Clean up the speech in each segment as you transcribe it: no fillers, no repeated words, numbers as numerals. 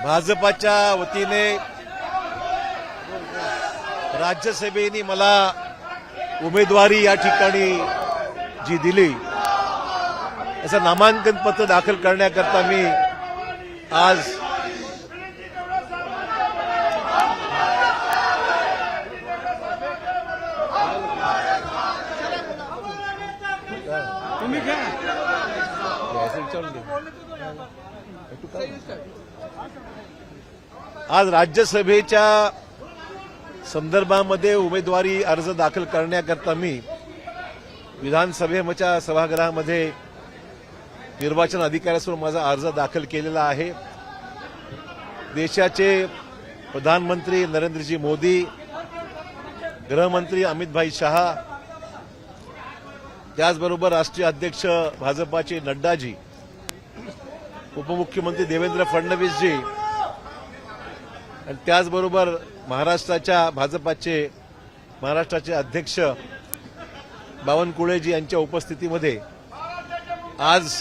भाजपाच्या वतीने राज्यसभेने मला उमेदवारी या ठिकाणी जी दिली असं नामांकन पत्र दाखल करण्याकरता मी आज राज्यसभेच्या संदर्भामध्ये उमेदवारी अर्ज दाखल करण्याकरता मी विधानसभेच्या सभागृहामध्ये निर्वाचन अधिकाऱ्यासमोर माझा अर्ज दाखल केलेला आहे। देशाचे प्रधानमंत्री नरेंद्रजी मोदी, गृहमंत्री अमितभाई शहा, त्याचबरोबर राष्ट्रीय अध्यक्ष भाजपाचे नड्डाजी, उपमुख्यमंत्री देवेंद्र फडणवीसजी आणि त्याचबरोबर महाराष्ट्राचे अध्यक्ष बावनकुळेजी यांच्या उपस्थितीमध्ये आज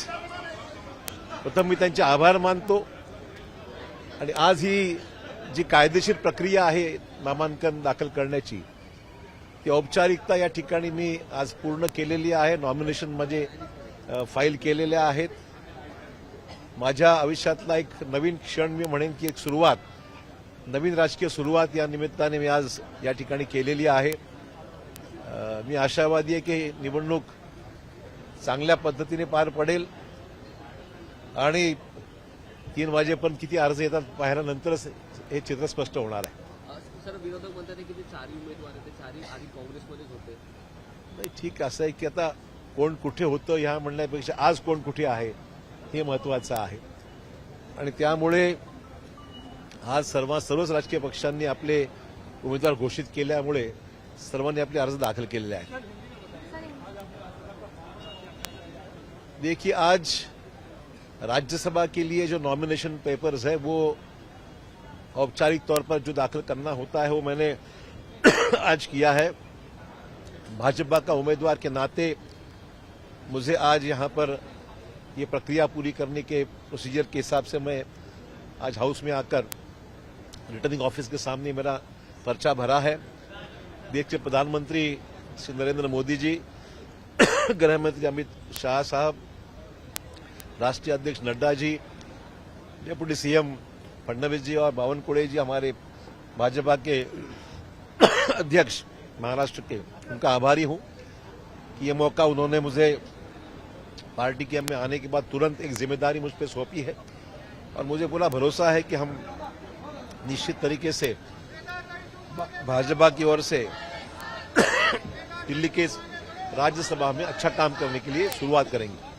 प्रथम मी त्यांचे आभार मानतो आणि आज ही जी कायदेशीर प्रक्रिया आहे नामांकन दाखल करण्याची ती औपचारिकता या ठिकाणी मी आज पूर्ण केलेली आहे। नॉमिनेशन माझे फाईल केलेले आहेत। माझ्या आयुष्यातला एक नवीन क्षण मी म्हणेन की एक सुरुवात, नवीन राजकीय सुरुवात या निमित्ताने मी आज या ठिकाणी केलेली आहे। मी आशावादी आहे की निवडणूक चांगल्या पद्धतीने पार पडेल आणि 3 वाजेपर्यंत किती अर्ज येतात पाहिल्यानंतरच हे चित्र स्पष्ट होणार आहे। सर, विरोधक म्हणतात की ते 4 उमेदवार ते 4 आधी काँग्रेसमध्येच होते। नाही, ठीक असं आहे की आता कोण कुठे होतं ह्या म्हणण्यापेक्षा आज कोण कुठे आहे हे महत्वाचं आहे आणि त्यामुळे आज सर्वच राजकीय पक्षांनी आपले उमेदवार घोषित केल्यामुळे सर्वांनी आपले अर्ज दाखल केलेले आहेत। देखिए, आज राज्यसभा के लिए जो नॉमिनेशन पेपर्स है वो औपचारिक तौर पर जो दाखिल करना होता है वो मैंने आज किया है। भाजपा का उम्मीदवार के नाते मुझे आज यहां पर ये प्रक्रिया पूरी करने के प्रोसीजर के हिसाब से मैं आज हाउस में आकर रिटर्निंग ऑफिस के सामने मेरा पर्चा भरा है। देश के प्रधानमंत्री श्री नरेंद्र मोदी जी, गृहमंत्री अमित शाह साहब, राष्ट्रीय अध्यक्ष नड्डा जी, डेप्यूटी सीएम फडणवीस जी और बावनकुळे जी हमारे भाजपा के अध्यक्ष महाराष्ट्र के, उनका आभारी हूं कि ये मौका उन्होंने मुझे पार्टी के में आने के बाद तुरंत एक जिम्मेदारी मुझ पर सौंपी है और मुझे पूरा भरोसा है कि हम निश्चित तरीके से भाजपा की ओर से दिल्ली के राज्यसभा में अच्छा काम करने के लिए शुरुआत करेंगे।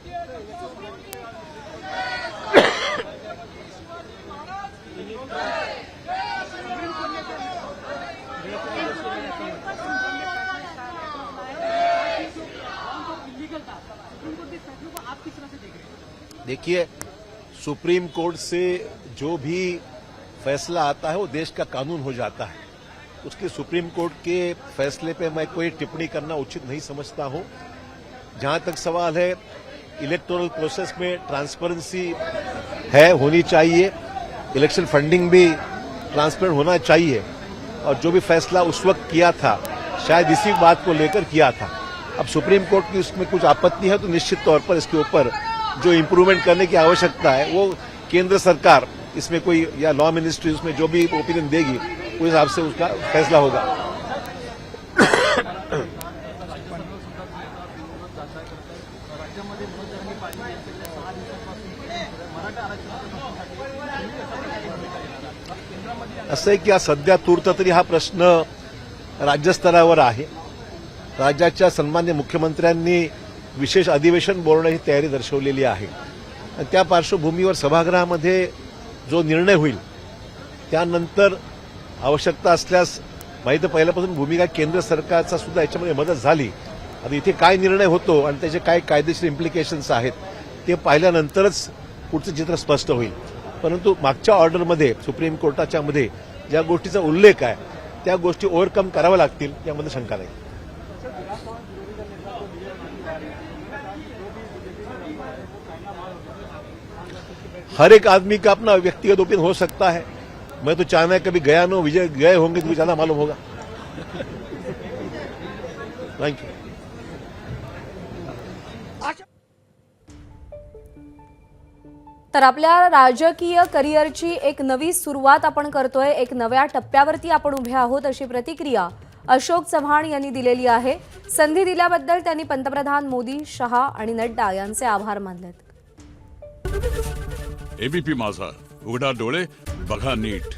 देखिए, सुप्रीम कोर्ट से जो भी फैसला आता है वो देश का कानून हो जाता है। उसके सुप्रीम कोर्ट के फैसले पे मैं कोई टिप्पणी करना उचित नहीं समझता हूं। जहां तक सवाल है, इलेक्टोरल प्रोसेस में ट्रांसपेरेंसी होनी चाहिए, इलेक्शन फंडिंग भी ट्रांसपेरेंट होना चाहिए और जो भी फैसला उस वक्त किया था शायद इसी बात को लेकर किया था। अब सुप्रीम कोर्ट की उसमें कुछ आपत्ति है तो निश्चित तौर पर इसके ऊपर जो इम्प्रूवमेंट करने की आवश्यकता है वो केंद्र सरकार इसमें कोई या लॉ मिनिस्ट्री उसमें जो भी ओपिनियन देगी उस हिसाब से उसका फैसला होगा। असं आहे की सध्या तूर्त तरी हा प्रश्न राज्यस्तरावर आहे। राज्याच्या सन्मान्य मुख्यमंत्र्यांनी विशेष अधिवेशन बोलवण्याची तयारी दर्शवलेली आहे आणि त्या पार्श्वभूमीवर सभागृहामध्ये जो निर्णय होईल त्यानंतर आवश्यकता असल्यास माहिती पहिल्यापासून भूमिका केंद्र सरकारचा सुद्धा याच्यामध्ये मदत झाली। आता इथे काय निर्णय होतो आणि त्याचे काय कायदेशीर इम्प्लिकेशन्स आहेत ते पाहिल्यानंतरच पुढचं चित्र स्पष्ट होईल। परंतु मागच्या ऑर्डरमध्ये सुप्रीम कोर्टाच्या मध्ये ज्या गोष्टीचा उल्लेख आहे त्या गोष्टी ओव्हरकम कराव्या लागतील यामध्ये शंका नाही। हर एक आदमी का अपना व्यक्तिगत ओपिनियन हो सकता है। मैं तो चाहना है कभी गया नो, विजय गए होंगे तो ज्यादा मालूम होगा। Thank you. तर आपल्या राजकीय करिअरची एक नवी सुरुवात आपण करतोय, एक नव्या टप्प्यावरती आपण उभे आहोत, अशी प्रतिक्रिया अशोक चव्हाण यांनी दिलेली आहे। संधी दिल्याबद्दल त्यांनी पंतप्रधान मोदी, शहा आणि नड्डा यांचे आभार मानलेत। एबीपी माझा, उघडा डोळे बघा नीट।